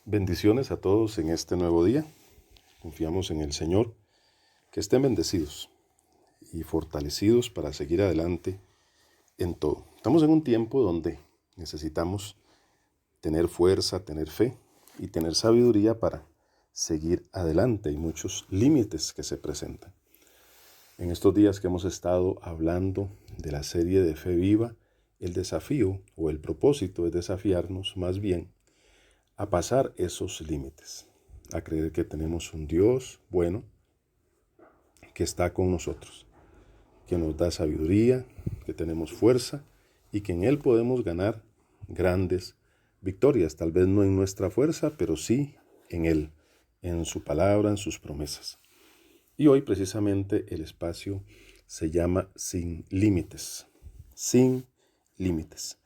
Bendiciones a todos en este nuevo día. Confiamos en el Señor. Que estén bendecidos y fortalecidos para seguir adelante en todo. Estamos en un tiempo donde necesitamos tener fuerza, tener fe y tener sabiduría para seguir adelante. Hay muchos límites que se presentan. En estos días que hemos estado hablando de la serie de Fe Viva, el desafío o el propósito es desafiarnos más bien a pasar esos límites, a creer que tenemos un Dios bueno que está con nosotros, que nos da sabiduría, que tenemos fuerza y que en Él podemos ganar grandes victorias, tal vez no en nuestra fuerza, pero sí en Él, en su palabra, en sus promesas. Y hoy precisamente el espacio se llama Sin Límites, sin límites.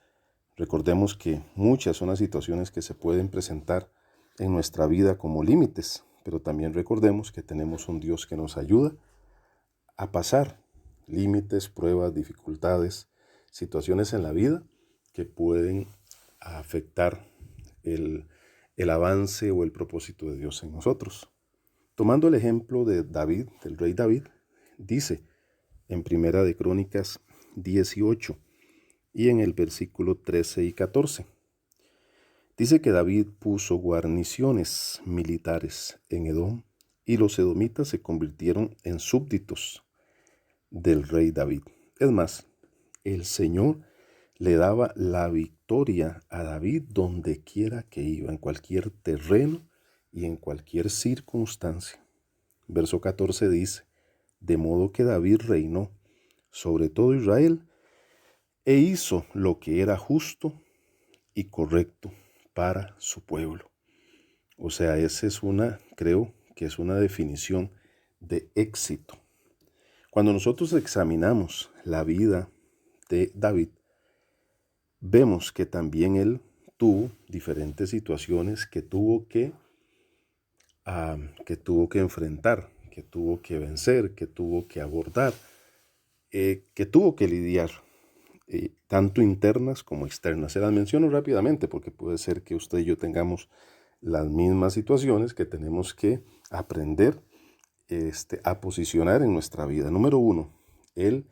Recordemos que muchas son las situaciones que se pueden presentar en nuestra vida como límites, pero también recordemos que tenemos un Dios que nos ayuda a pasar límites, pruebas, dificultades, situaciones en la vida que pueden afectar el avance o el propósito de Dios en nosotros. Tomando el ejemplo de David, del rey David, dice en Primera de Crónicas 18 y en el versículo 13 y 14. Dice que David puso guarniciones militares en Edom y los edomitas se convirtieron en súbditos del rey David. Es más, el Señor le daba la victoria a David donde quiera que iba, en cualquier terreno y en cualquier circunstancia. Verso 14 dice, de modo que David reinó sobre todo Israel e hizo lo que era justo y correcto para su pueblo. O sea, creo que es una definición de éxito. Cuando nosotros examinamos la vida de David, vemos que también él tuvo diferentes situaciones que tuvo que enfrentar, que tuvo que vencer, que tuvo que abordar, que tuvo que lidiar, tanto internas como externas. Se las menciono rápidamente porque puede ser que usted y yo tengamos las mismas situaciones que tenemos que aprender a posicionar en nuestra vida. Número 1, él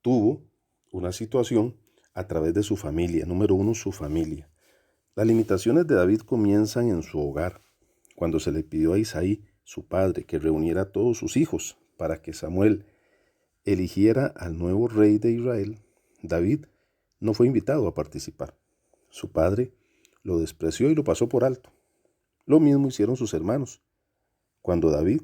tuvo una situación a través de su familia. Número 1, su familia. Las limitaciones de David comienzan en su hogar, cuando se le pidió a Isaí, su padre, que reuniera a todos sus hijos para que Samuel eligiera al nuevo rey de Israel. David no fue invitado a participar. Su padre lo despreció y lo pasó por alto. Lo mismo hicieron sus hermanos. Cuando David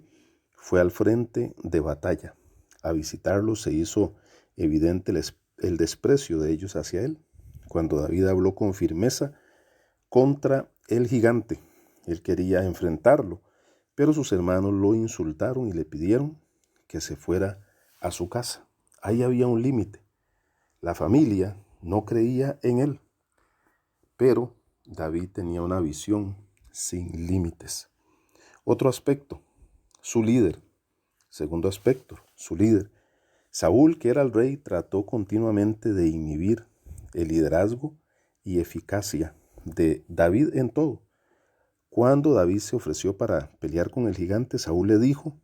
fue al frente de batalla a visitarlos, se hizo evidente el desprecio de ellos hacia él. Cuando David habló con firmeza contra el gigante, él quería enfrentarlo, pero sus hermanos lo insultaron y le pidieron que se fuera a su casa. Ahí había un límite. La familia no creía en él, pero David tenía una visión sin límites. Otro aspecto, su líder. Segundo aspecto, su líder. Saúl, que era el rey, trató continuamente de inhibir el liderazgo y eficacia de David en todo. Cuando David se ofreció para pelear con el gigante, Saúl le dijo,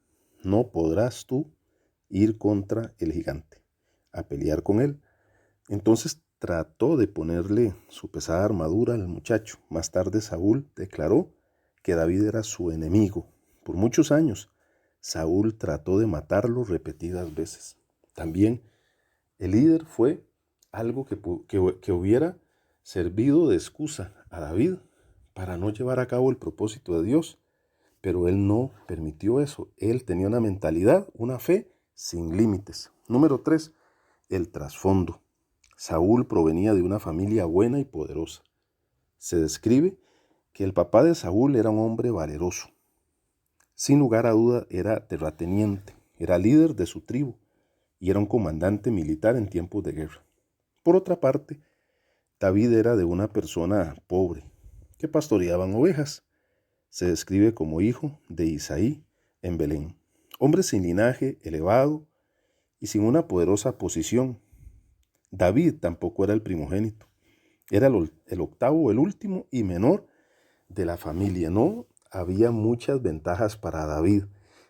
no podrás tú ir contra el gigante, a pelear con él. Entonces trató de ponerle su pesada armadura al muchacho. Más tarde Saúl declaró que David era su enemigo. Por muchos años, Saúl trató de matarlo repetidas veces. También el líder fue algo que hubiera servido de excusa a David para no llevar a cabo el propósito de Dios. Pero él no permitió eso. Él tenía una mentalidad, una fe sin límites. Número 3, el trasfondo. Saúl provenía de una familia buena y poderosa. Se describe que el papá de Saúl era un hombre valeroso. Sin lugar a duda era terrateniente, era líder de su tribu y era un comandante militar en tiempos de guerra. Por otra parte, David era de una persona pobre que pastoreaban ovejas. Se describe como hijo de Isaí en Belén. Hombre sin linaje elevado y sin una poderosa posición. David tampoco era el primogénito. Era el octavo, el último y menor de la familia. No, había muchas ventajas para David.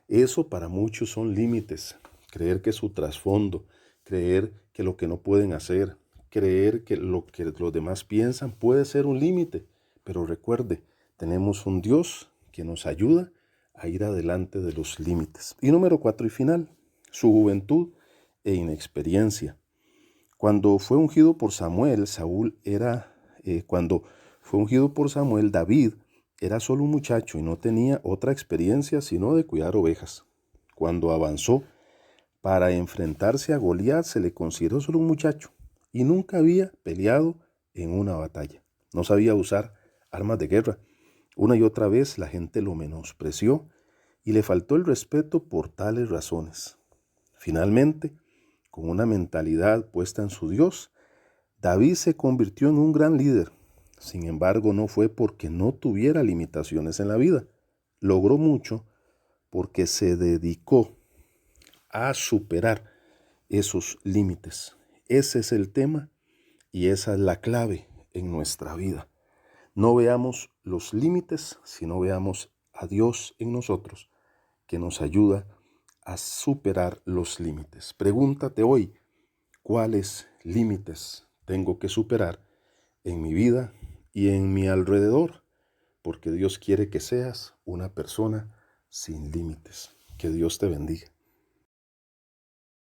Eso para muchos son límites. Creer que su trasfondo, creer que lo que no pueden hacer, creer que lo que los demás piensan puede ser un límite. Pero recuerde, tenemos un Dios que nos ayuda a ir adelante de los límites. Y número 4 y final, su juventud e inexperiencia. Cuando fue ungido por Samuel, cuando fue ungido por Samuel, David era solo un muchacho y no tenía otra experiencia sino de cuidar ovejas. Cuando avanzó para enfrentarse a Goliat, se le consideró solo un muchacho y nunca había peleado en una batalla. No sabía usar armas de guerra. Una y otra vez la gente lo menospreció y le faltó el respeto por tales razones. Finalmente, con una mentalidad puesta en su Dios, David se convirtió en un gran líder. Sin embargo, no fue porque no tuviera limitaciones en la vida. Logró mucho porque se dedicó a superar esos límites. Ese es el tema y esa es la clave en nuestra vida. No veamos los límites, sino veamos a Dios en nosotros, que nos ayuda a superar los límites. Pregúntate hoy, ¿cuáles límites tengo que superar en mi vida y en mi alrededor? Porque Dios quiere que seas una persona sin límites. Que Dios te bendiga.